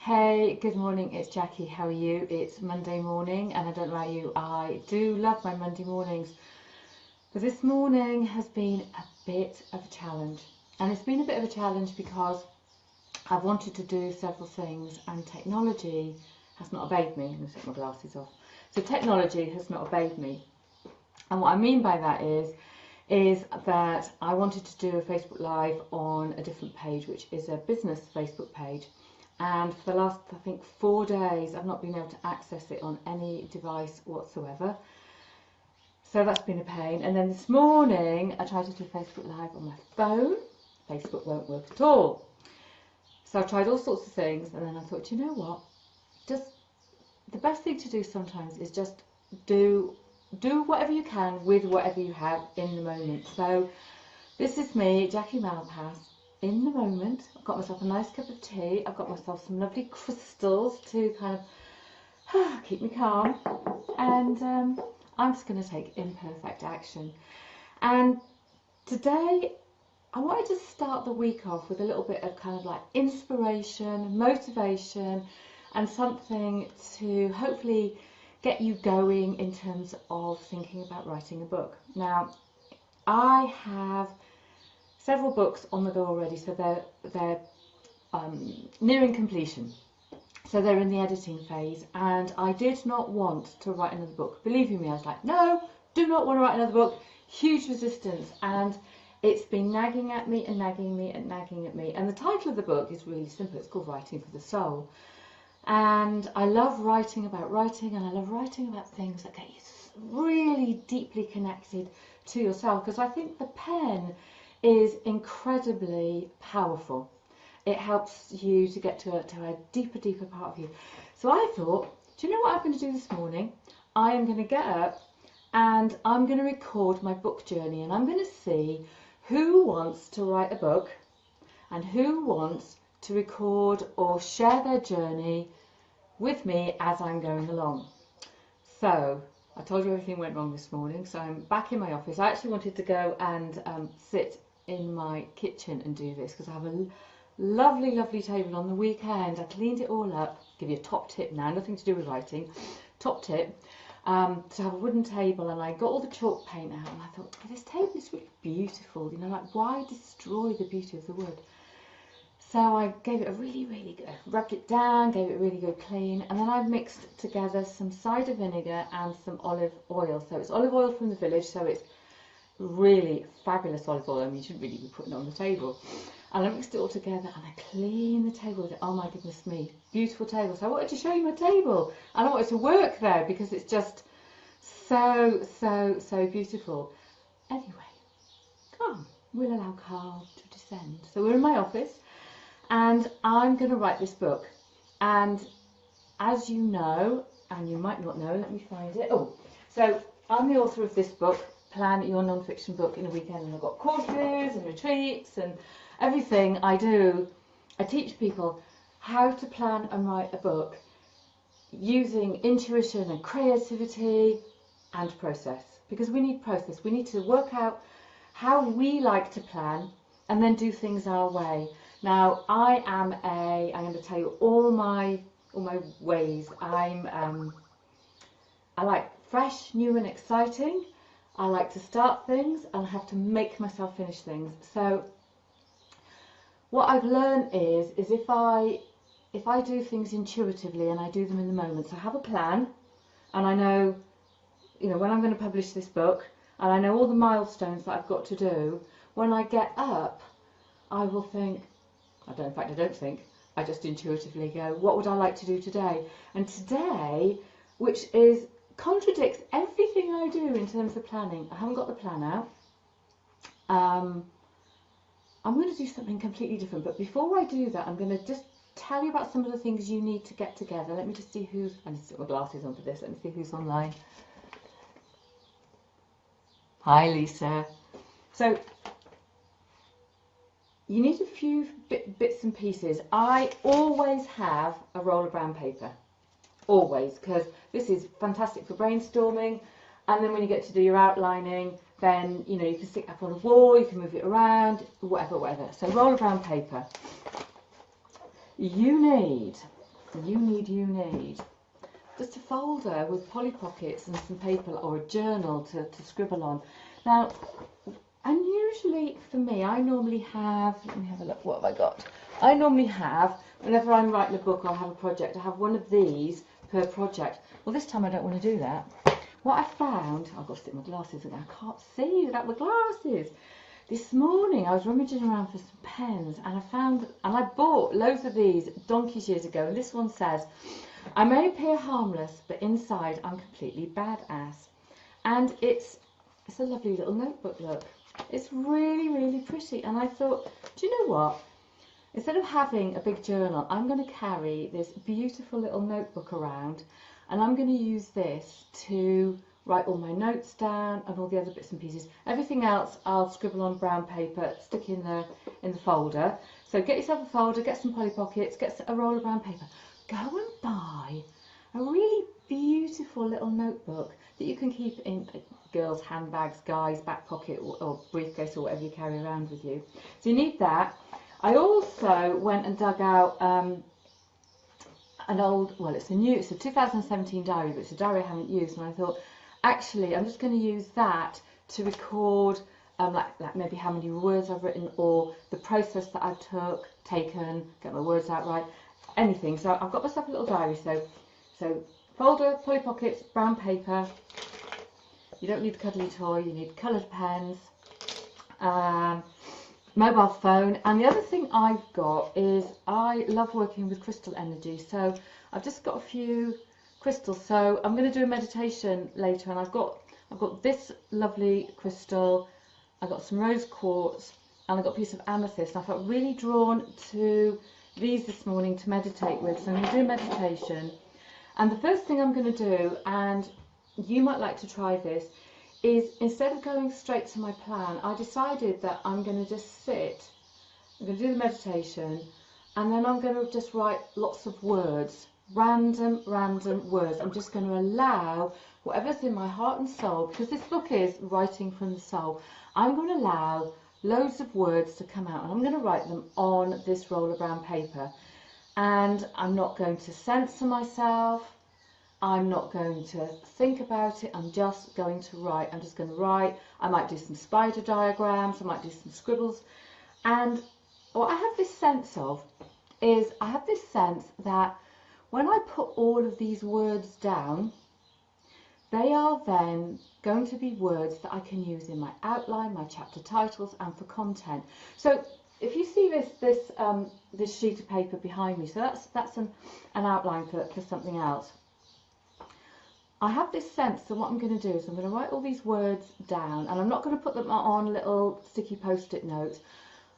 Hey, good morning, it's Jackie. How are you? It's Monday morning, and I don't know about you, I do love my Monday mornings. But this morning has been a bit of a challenge. And it's been a bit of a challenge because I've wanted to do several things, and technology has not obeyed me. I'm going to take my glasses off. So technology has not obeyed me. And what I mean by that is that I wanted to do a Facebook Live on a different page, which is a business Facebook page. And for the last, I think, 4 days, I've not been able to access it on any device whatsoever. So that's been a pain. And then this morning, I tried to do Facebook Live on my phone. Facebook won't work at all. So I tried all sorts of things, and then I thought, you know what? Just the best thing to do sometimes is just do whatever you can with whatever you have in the moment. So this is me, Jackie Malpass, in the moment. I've got myself a nice cup of tea. I've got myself some lovely crystals to kind of keep me calm. And I'm just going to take imperfect action. And today I wanted to start the week off with a little bit of kind of like inspiration, motivation, and something to hopefully get you going in terms of thinking about writing a book. Now, I have several books on the go already, so they're nearing completion. So they're in the editing phase, and I did not want to write another book. Believe you me, I was like, no, do not want to write another book. Huge resistance, and it's been nagging at me and nagging me and nagging at me. And the title of the book is really simple. It's called Writing for the Soul. And I love writing about writing, and I love writing about things that get you really deeply connected to yourself, because I think the pen is incredibly powerful. It helps you to get to a deeper part of you. So I thought, do you know what I'm going to do this morning? I am going to get up and I'm going to record my book journey, and I'm going to see who wants to write a book and who wants to record or share their journey with me as I'm going along. So I told you everything went wrong this morning, so I'm back in my office. I actually wanted to go and sit in my kitchen and do this because I have a lovely table on the weekend. I cleaned it all up. Give you a top tip now, nothing to do with writing. Top tip, to have a wooden table, and I got all the chalk paint out, and I thought, oh, this table is really beautiful, you know, like why destroy the beauty of the wood? So I gave it a really good, rubbed it down, gave it a really good clean, and then I mixed together some cider vinegar and some olive oil. So it's olive oil from the village, so it's really fabulous olive oil. I mean, you shouldn't really be putting it on the table. And I mixed it all together, and I cleaned the table with it. Oh my goodness me, beautiful table. So I wanted to show you my table, and I wanted to work there because it's just so beautiful. Anyway, come, we'll allow calm to descend. So we're in my office, and I'm going to write this book. And as you know, and you might not know, let me find it. Oh, so I'm the author of this book, Plan Your Non-Fiction Book in a Weekend, and I've got courses and retreats and everything I do. I teach people how to plan and write a book using intuition and creativity and process, because we need process. We need to work out how we like to plan and then do things our way. Now, I'm going to tell you all my ways. I like fresh, new and exciting. I like to start things and I have to make myself finish things. So what I've learned is if I do things intuitively and I do them in the moment, so I have a plan and I know, you know, when I'm going to publish this book, and I know all the milestones that I've got to do, when I get up, I will think, I don't think, I just intuitively go, what would I like to do today? And today, which contradicts everything I do in terms of planning, I haven't got the plan out. I'm going to do something completely different, but before I do that, I'm going to just tell you about some of the things you need to get together. Let me just see who's, I need to put my glasses on for this, let me see who's online. Hi Lisa. So you need a few bits and pieces. I always have a roll of brown paper, always, because this is fantastic for brainstorming, and then when you get to do your outlining, then you know you can stick up on a wall, you can move it around, whatever. So roll of brown paper. You need you need just a folder with Polly Pockets and some paper or a journal to scribble on. Now, unusually for me, I normally have, let me have a look, what have I got? I normally have, whenever I'm writing a book or I have a project, I have one of these per project. Well, this time I don't want to do that. What I found, I've got to stick my glasses again, I can't see without my glasses. This morning I was rummaging around for some pens and I bought loads of these donkeys years ago, and this one says, I may appear harmless, but inside I'm completely badass. And it's a lovely little notebook, look. It's really, really pretty. And I thought, do you know what? Instead of having a big journal, I'm going to carry this beautiful little notebook around, and I'm going to use this to write all my notes down and all the other bits and pieces. Everything else I'll scribble on brown paper, stick in the folder. So get yourself a folder, get some Polly Pockets, get a roll of brown paper. Go and buy a really beautiful little notebook that you can keep in girls' handbags, guys' back pocket or briefcase or whatever you carry around with you. So you need that. I also went and dug out an old, well, it's a 2017 diary, but it's a diary I haven't used, and I thought, actually, I'm just going to use that to record like maybe how many words I've written or the process that I've taken, get my words out right, anything. So I've got myself a little diary. So folder, Polly Pockets, brown paper. You don't need a cuddly toy, you need coloured pens, mobile phone. And the other thing I've got is I love working with crystal energy. So I've just got a few crystals. So I'm going to do a meditation later, and I've got this lovely crystal, I've got some rose quartz, and I've got a piece of amethyst. And I felt really drawn to these this morning to meditate with. So I'm going to do a meditation. And the first thing I'm going to do, and you might like to try this, is instead of going straight to my plan, I decided that I'm going to just sit, I'm going to do the meditation, and then I'm going to just write lots of words, random words. I'm just going to allow whatever's in my heart and soul, because this book is writing from the soul. I'm going to allow loads of words to come out, and I'm going to write them on this roll of brown paper. And I'm not going to censor myself. I'm not going to think about it. I'm just going to write. I'm just going to write. I might do some spider diagrams. I might do some scribbles. And what I have this sense of is I have this sense that when I put all of these words down, they are then going to be words that I can use in my outline, my chapter titles, and for content. So if you see this sheet of paper behind me, so that's an outline for something else. I have this sense that what I'm going to do is I'm going to write all these words down, and I'm not going to put them on little sticky post-it notes.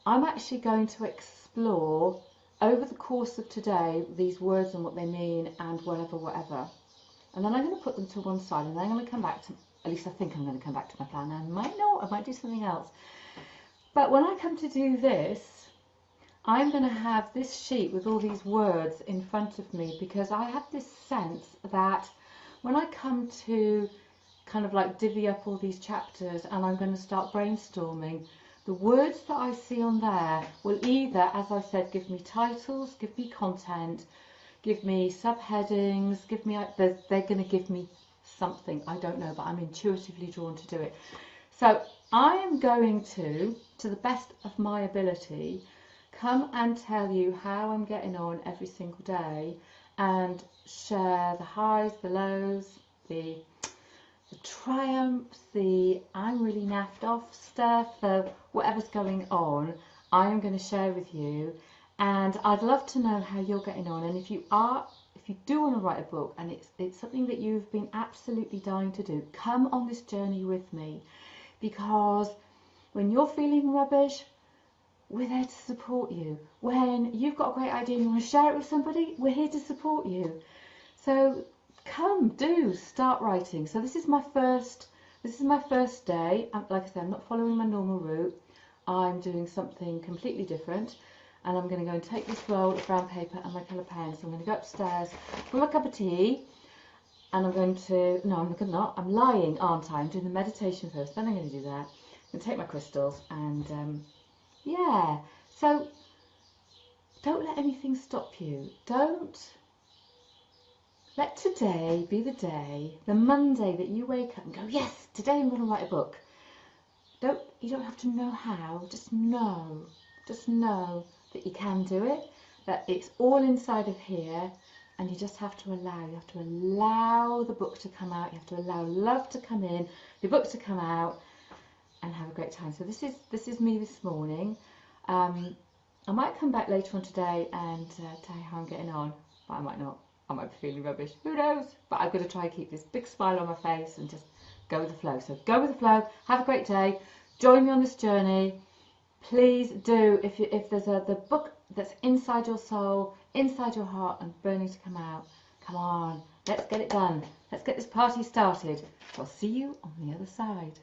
I'm actually going to explore over the course of today these words and what they mean and whatever. And then I'm going to put them to one side, and then I'm going to come back to, at least I think I'm going to come back to my plan. I might not, I might do something else. But when I come to do this, I'm going to have this sheet with all these words in front of me, because I have this sense that when I come to kind of like divvy up all these chapters and I'm going to start brainstorming, the words that I see on there will either, as I said, give me titles, give me content, give me subheadings, they're going to give me something, I don't know, but I'm intuitively drawn to do it. So I am going to the best of my ability, come and tell you how I'm getting on every single day, and share the highs, the lows, the triumphs, the I'm really naffed off stuff, whatever's going on, I'm going to share with you. And I'd love to know how you're getting on. And if you do want to write a book and it's something that you've been absolutely dying to do, come on this journey with me, because when you're feeling rubbish, we're there to support you. When you've got a great idea and you want to share it with somebody, we're here to support you. So start writing. So this is my first day. Like I said, I'm not following my normal route. I'm doing something completely different, and I'm going to go and take this roll of brown paper and my colour pens. So I'm going to go upstairs, pour a cup of tea, and I'm lying, aren't I? I'm doing the meditation first, then I'm going to do that. I'm going to take my crystals, and yeah. So don't let anything stop you. Don't Let today be the day, the Monday that you wake up and go, yes, today I'm going to write a book. You don't have to know how, just know that you can do it, that it's all inside of here, and you just have to allow the book to come out, you have to allow love to come in, your book to come out, and have a great time. So this is me this morning. I might come back later on today and tell you how I'm getting on, but I might not. I might be feeling rubbish, who knows? But I've got to try and keep this big smile on my face and just go with the flow. So go with the flow, have a great day, join me on this journey. Please do, if there's the book that's inside your soul, inside your heart and burning to come out, come on, let's get it done. Let's get this party started. I'll see you on the other side.